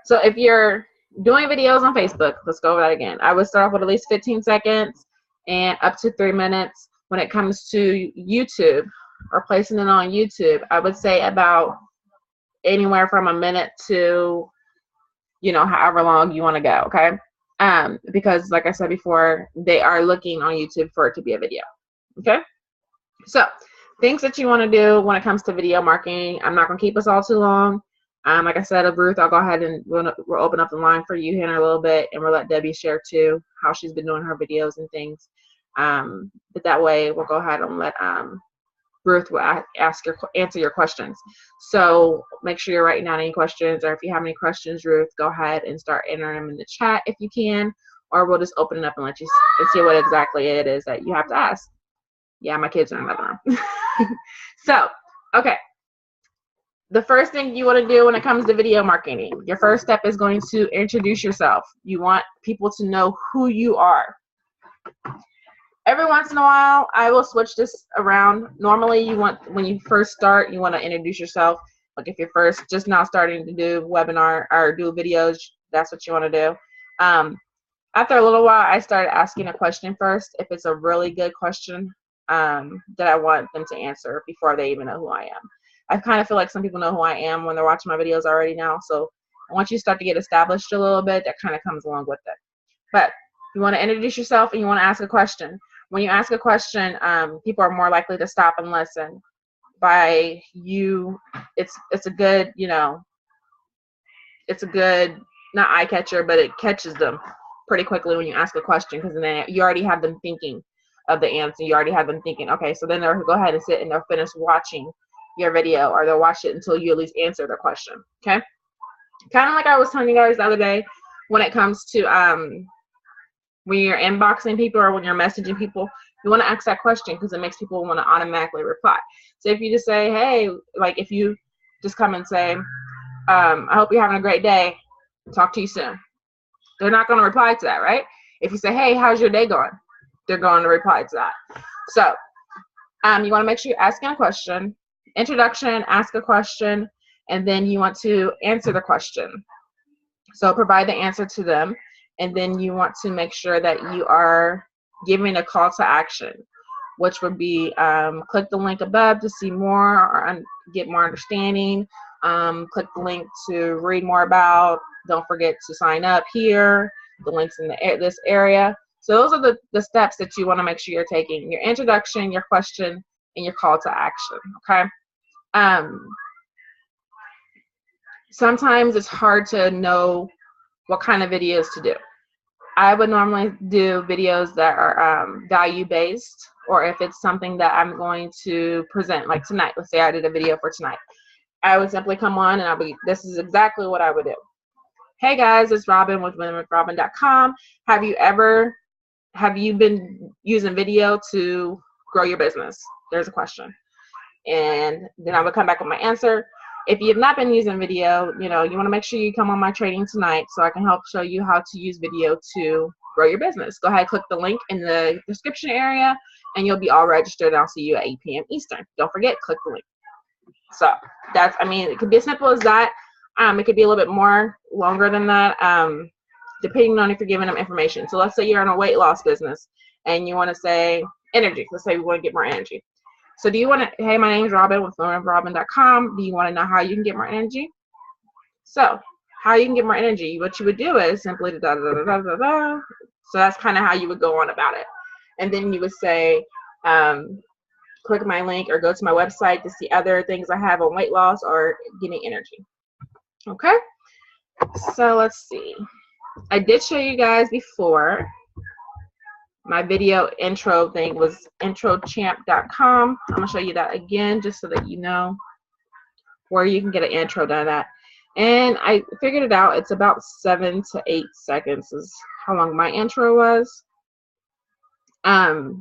So if you're doing videos on Facebook, let's go over that again. I would start off with at least 15 seconds and up to 3 minutes. When it comes to YouTube or placing it on YouTube, I would say about anywhere from a minute to, you know, however long you want to go, okay? Because like I said before, they are looking on YouTube for it to be a video, okay? So things that you want to do when it comes to video marketing. I'm not going to keep us all too long. Like I said, Ruth, I'll go ahead and we'll open up the line for you here in a little bit, and we'll let Debbie share too how she's been doing her videos and things. But that way we'll go ahead and let Ruth will answer your questions. So make sure you're writing down any questions, or if you have any questions, Ruth, go ahead and start entering them in the chat if you can, or we'll just open it up and let you see what exactly it is that you have to ask. Yeah, my kids are in another room. So, okay. The first thing you want to do when it comes to video marketing, your first step is going to introduce yourself. You want people to know who you are. Every once in a while, I will switch this around. Normally, when you first start, you want to introduce yourself. Like if you're first just now starting to do webinar or do videos, that's what you want to do. After a little while, I started asking a question first. If it's a really good question that I want them to answer before they even know who I am. I kind of feel like some people know who I am when they're watching my videos already now. So once you start to get established a little bit, that kind of comes along with it. But you want to introduce yourself and you want to ask a question. When you ask a question, people are more likely to stop and listen. By you, it's a good, you know, it's a good, not eye catcher, but it catches them pretty quickly when you ask a question, because then you already have them thinking of the answer. You already have them thinking, okay, so then they'll go ahead and sit and they'll finish watching your video, or they'll watch it until you at least answer their question, okay? Kind of like I was telling you guys the other day, when it comes to when you're inboxing people or when you're messaging people, you want to ask that question because it makes people want to automatically reply. So if you just say, hey, like if you just come and say, I hope you're having a great day, talk to you soon. They're not going to reply to that, right? If you say, hey, how's your day going? They're going to reply to that. So you want to make sure you're asking a question. Introduction, ask a question, and then you want to answer the question. So provide the answer to them, and then you want to make sure that you are giving a call to action, which would be click the link above to see more or get more understanding. Click the link to read more about. Don't forget to sign up here. The links in this area. So those are the steps that you want to make sure you're taking: your introduction, your question, and your call to action. Okay. Sometimes it's hard to know what kind of videos to do. I would normally do videos that are value-based, or if it's something that I'm going to present, like tonight. Let's say I did a video for tonight. I would simply come on and this is exactly what I would do. Hey guys, it's Robin with winwithrobin.com. Have you been using video to grow your business? There's a question. And then I would come back with my answer. If you have not been using video, you want to make sure you come on my training tonight so I can help show you how to use video to grow your business. Go ahead, click the link in the description area, and you'll be all registered. I'll see you at 8 p.m. Eastern. Don't forget, click the link. So that's, it could be as simple as that. It could be a little bit more longer than that, depending on if you're giving them information. So let's say you're in a weight loss business and you want to say energy. Let's say we want to get more energy. So do you want to, hey, my name is Robin with winwithrobin.com. Do you want to know how you can get more energy? So how you can get more energy, what you would do is simply da, da, da, da, da, da. So that's kind of how you would go on about it. And then you would say, click my link or go to my website to see other things I have on weight loss or getting energy. Okay, so let's see. I did show you guys before. My video intro thing was introchamp.com. I'm going to show you that again just so that you know where you can get an intro done at. And I figured it out. It's about 7 to 8 seconds is how long my intro was. But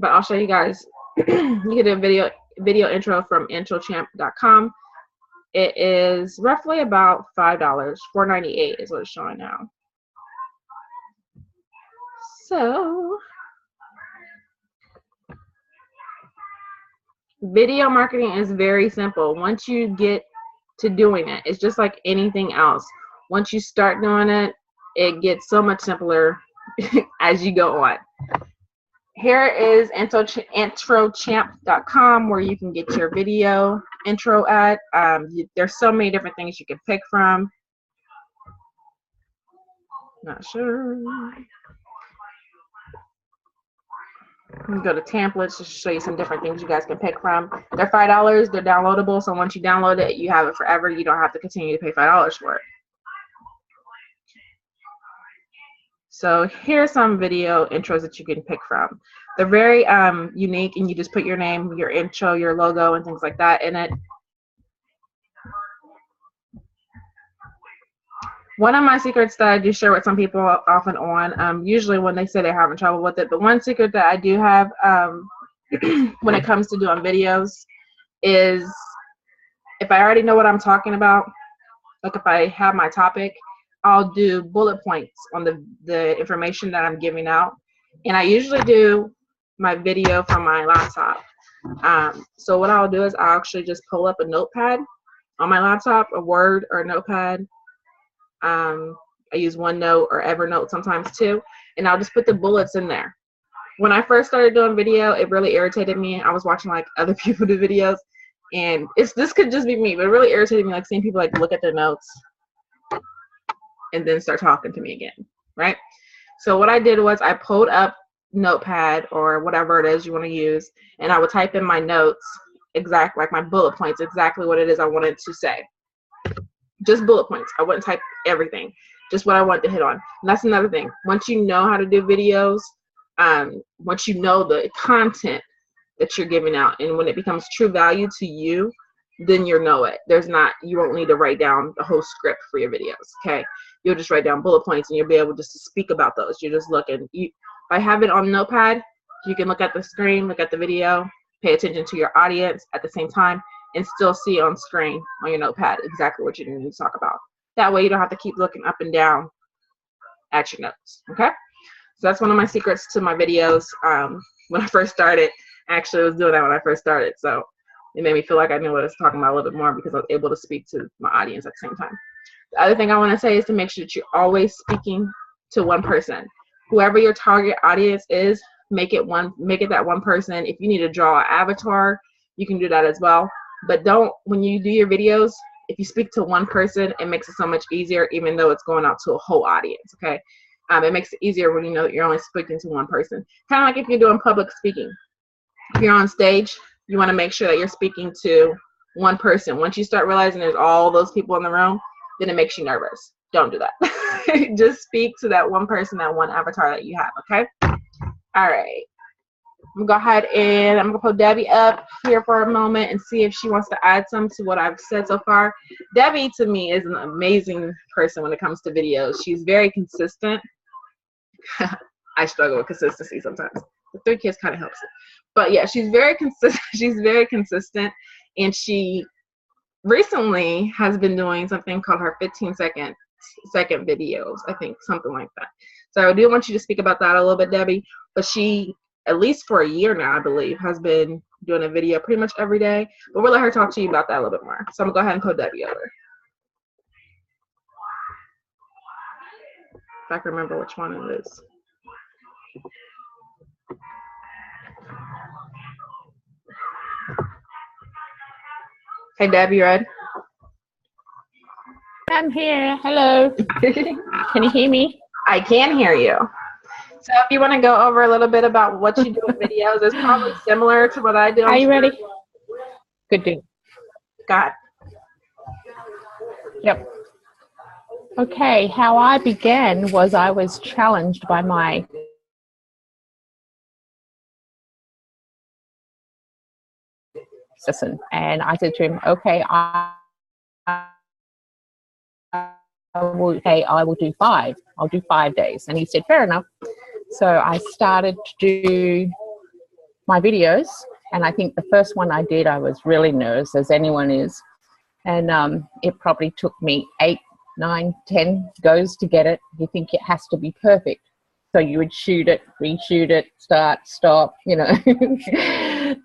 I'll show you guys. You can do a video intro from introchamp.com. It is roughly about $5. $4.98 is what it's showing now. So, video marketing is very simple. Once you get to doing it, it's just like anything else. Once you start doing it, it gets so much simpler as you go on. Here is introchamp.com where you can get your video intro at. There's so many different things you can pick from. Not sure. You can go to templates to show you some different things you guys can pick from. They're $5. They're downloadable, so once you download it, you have it forever. You don't have to continue to pay $5 for it. So here's some video intros that you can pick from. They're very unique, and you just put your name, your intro, your logo, and things like that in it. One of my secrets that I do share with some people off and on, usually when they say they're having trouble with it, but one secret that I do have when it comes to doing videos is if I already know what I'm talking about, like if I have my topic, I'll do bullet points on the information that I'm giving out. And I usually do my video from my laptop. So what I'll do is I'll actually just pull up a notepad on my laptop, a Word or a notepad. I use OneNote or Evernote sometimes too, and I'll just put the bullets in there. When I first started doing video, it really irritated me. I was watching like other people do videos, and this could just be me, but it really irritated me, like seeing people like look at their notes and then start talking to me again, right? So what I did was I pulled up Notepad or whatever it is you want to use, and I would type in my notes, like my bullet points, exactly what it is I wanted to say. Just bullet points. I wouldn't type everything, just what I wanted to hit on. And that's another thing. Once you know how to do videos, once you know the content that you're giving out, and when it becomes true value to you, then you know it. You won't need to write down the whole script for your videos, okay? You'll just write down bullet points, and you'll be able just to speak about those. You're just looking. If I have it on Notepad, you can look at the screen, look at the video, pay attention to your audience at the same time, and still see on screen on your Notepad exactly what you need to talk about. That way you don't have to keep looking up and down at your notes, okay? So that's one of my secrets to my videos. When I first started, actually I was doing that when I first started, so it made me feel like I knew what I was talking about a little bit more because I was able to speak to my audience at the same time. The other thing I want to say is to make sure that you're always speaking to one person. Whoever your target audience is, make it that one person. If you need to draw an avatar, you can do that as well. But when you do your videos, if you speak to one person, it makes it so much easier, even though it's going out to a whole audience, okay? It makes it easier when you know that you're only speaking to one person. Kind of like if you're doing public speaking. If you're on stage, you want to make sure that you're speaking to one person. Once you start realizing there's all those people in the room, then it makes you nervous. Don't do that. Just speak to that one person, that one avatar that you have, okay? All right. I'm going to go ahead and I'm going to put Debbie up here for a moment and see if she wants to add some to what I've said so far. Debbie, to me, is an amazing person when it comes to videos. She's very consistent. I struggle with consistency sometimes. The 3 kids kind of helps it. But yeah, she's very consistent. She's very consistent, and she recently has been doing something called her 15-second videos, I think, something like that. So I do want you to speak about that a little bit, Debbie. But she, at least for a year now, I believe, has been doing a video pretty much every day. But we'll let her talk to you about that a little bit more. So I'm going to go ahead and put Debbie over. If I can remember which one it is. Hey, Debbie, you ready? I'm here. Hello. Can you hear me? I can hear you. So if you want to go over a little bit about what you do in videos, it's probably similar to what I do. Are you ready? Good deal. Got. Yep. Okay, how I began was I was challenged by my assistant, and I said to him, okay, I will do 5. I'll do 5 days. And he said, fair enough. So I started to do my videos, and I think the first one I did, I was really nervous, as anyone is. And it probably took me 8, 9, 10 goes to get it. You think it has to be perfect. So you would shoot it, reshoot it, start, stop, you know,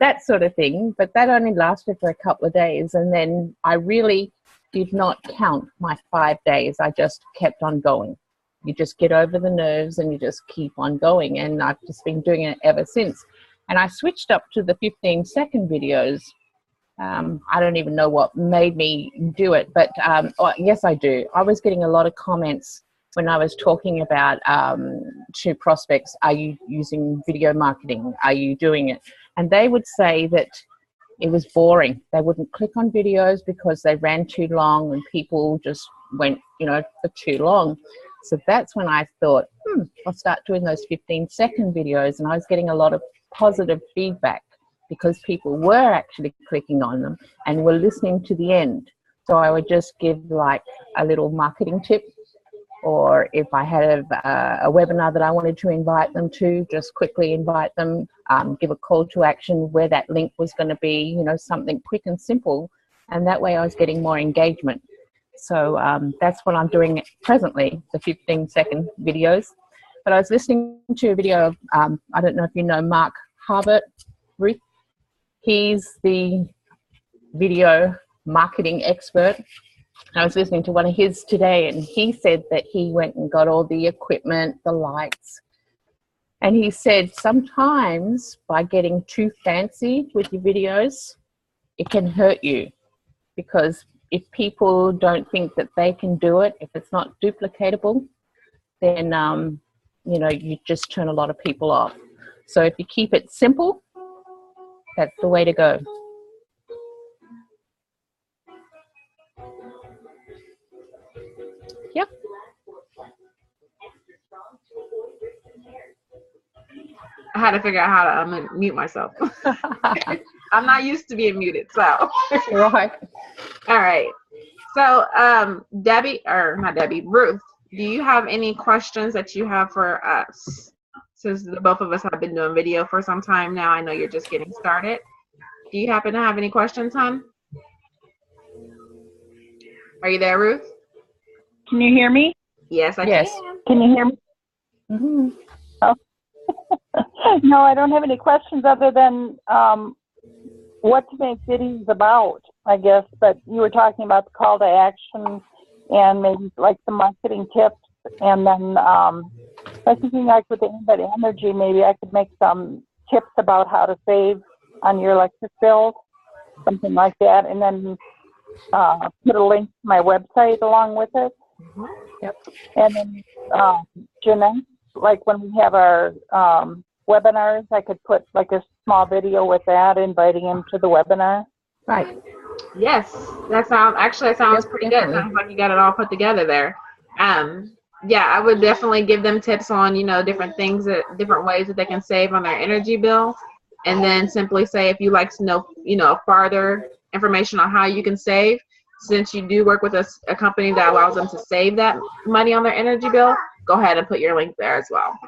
that sort of thing. But that only lasted for a couple of days. And then I really did not count my 5 days. I just kept on going. You just get over the nerves and you just keep on going. And I've just been doing it ever since. And I switched up to the 15-second videos. I don't even know what made me do it, but yes, I do. I was getting a lot of comments when I was talking about to prospects, are you using video marketing? Are you doing it? And they would say that it was boring. They wouldn't click on videos because they ran too long and people just went, for too long. So that's when I thought, I'll start doing those 15-second videos. And I was getting a lot of positive feedback because people were actually clicking on them and were listening to the end. So I would just give like a little marketing tip, or if I had a webinar that I wanted to invite them to, just quickly invite them, give a call to action where that link was going to be, something quick and simple. And that way I was getting more engagement. So that's what I'm doing presently, the 15-second videos. But I was listening to a video of, I don't know if you know Mark Harbert, Ruth. He's the video marketing expert. I was listening to one of his today, and he said that he went and got all the equipment, the lights. And he said sometimes by getting too fancy with your videos, it can hurt you. Because if people don't think that they can do it, if it's not duplicatable, then, you just turn a lot of people off. So if you keep it simple, that's the way to go. Yep. I had to figure out how to mute myself. I'm not used to being muted, so. Right. All right. So, Ruth, do you have any questions that you have for us? Since both of us have been doing video for some time now, I know you're just getting started. Do you happen to have any questions, hon? Are you there, Ruth? Can you hear me? Yes, I Yes. can. Can you hear me? Mm-hmm. Oh. No, I don't have any questions other than what to make videos about, I guess. But you were talking about the call to action and maybe like some marketing tips. And then I was thinking like with the Embed Energy, maybe I could make some tips about how to save on your electric bill, something like that. And then put a link to my website along with it. Mm-hmm. Yep. And then Jeanette, like when we have our webinars, I could put like a small video with that, inviting him to the webinar. Right. Yes, that sounds pretty good. Sounds like you got it all put together there. Yeah, I would definitely give them tips on, different things, different ways that they can save on their energy bill. And then simply say, if you'd like to know, farther information on how you can save, since you do work with a company that allows them to save that money on their energy bill, go ahead and put your link there as well.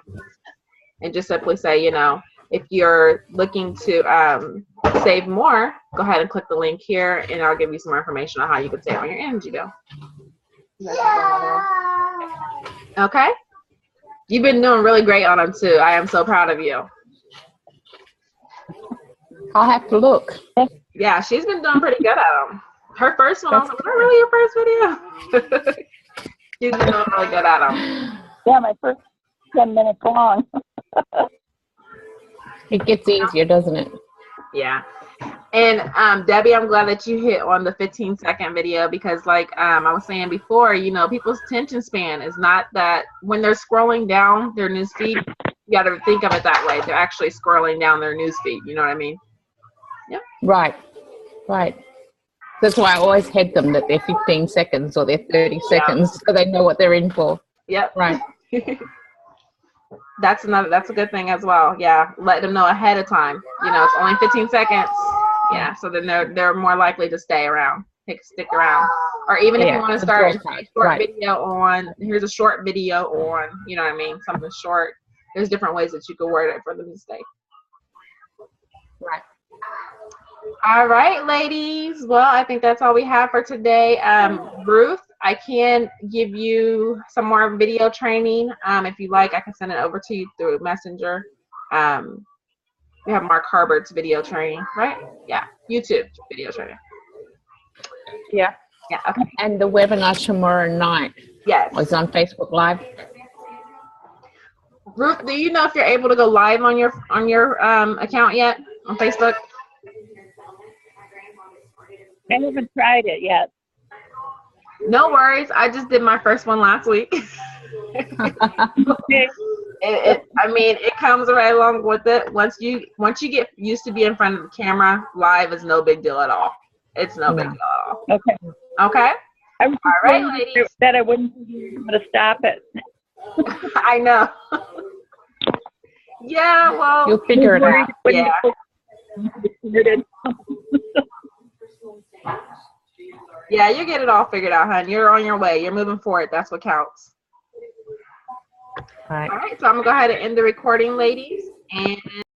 And just simply say, if you're looking to save more, go ahead and click the link here, and I'll give you some more information on how you can save on your energy bill. Okay? You've been doing really great on them, too. I am so proud of you. I'll have to look. Yeah, she's been doing pretty good at them. Her first one, I was like, was that really your first video? She's been doing really good at them. Yeah, my first 10 minutes long. It gets easier, doesn't it? Yeah. And Debbie, I'm glad that you hit on the 15-second video because like I was saying before, people's attention span is not that when they're scrolling down their news feed, you got to think of it that way. They're actually scrolling down their news feed. You know what I mean? Yeah. Right. That's why I always head them that they're 15 seconds or they're 30 seconds so they know what they're in for. Yep. Right. That's a good thing as well. Yeah. Let them know ahead of time. It's only 15 seconds. Yeah. So then they're more likely to stay around, stick around. Or even if you want to start a short video on, here's a short video on, you know what I mean? Something short. There's different ways that you could word it for them to stay. Right. All right, ladies. Well, I think that's all we have for today. Ruth, I can give you some more video training. If you like, I can send it over to you through Messenger. We have Mark Harbert's video training, right? Yeah, YouTube video training. Yeah. Yeah. Okay. And the webinar tomorrow night Yes. was on Facebook Live. Ruth, do you know if you're able to go live on your account yet on Facebook? I haven't tried it yet. No worries. I just did my first one last week. Okay. I mean, it comes right along with it. Once you get used to being in front of the camera, live is no big deal at all. It's no big deal at all. Okay. Okay. I was All right, ladies. that I wouldn't be able to stop it. I know. Yeah. Well. You'll figure it out. Yeah. Yeah, you get it all figured out, hon. You're on your way. You're moving forward. That's what counts. Right. All right, so I'm going to go ahead and end the recording, ladies. And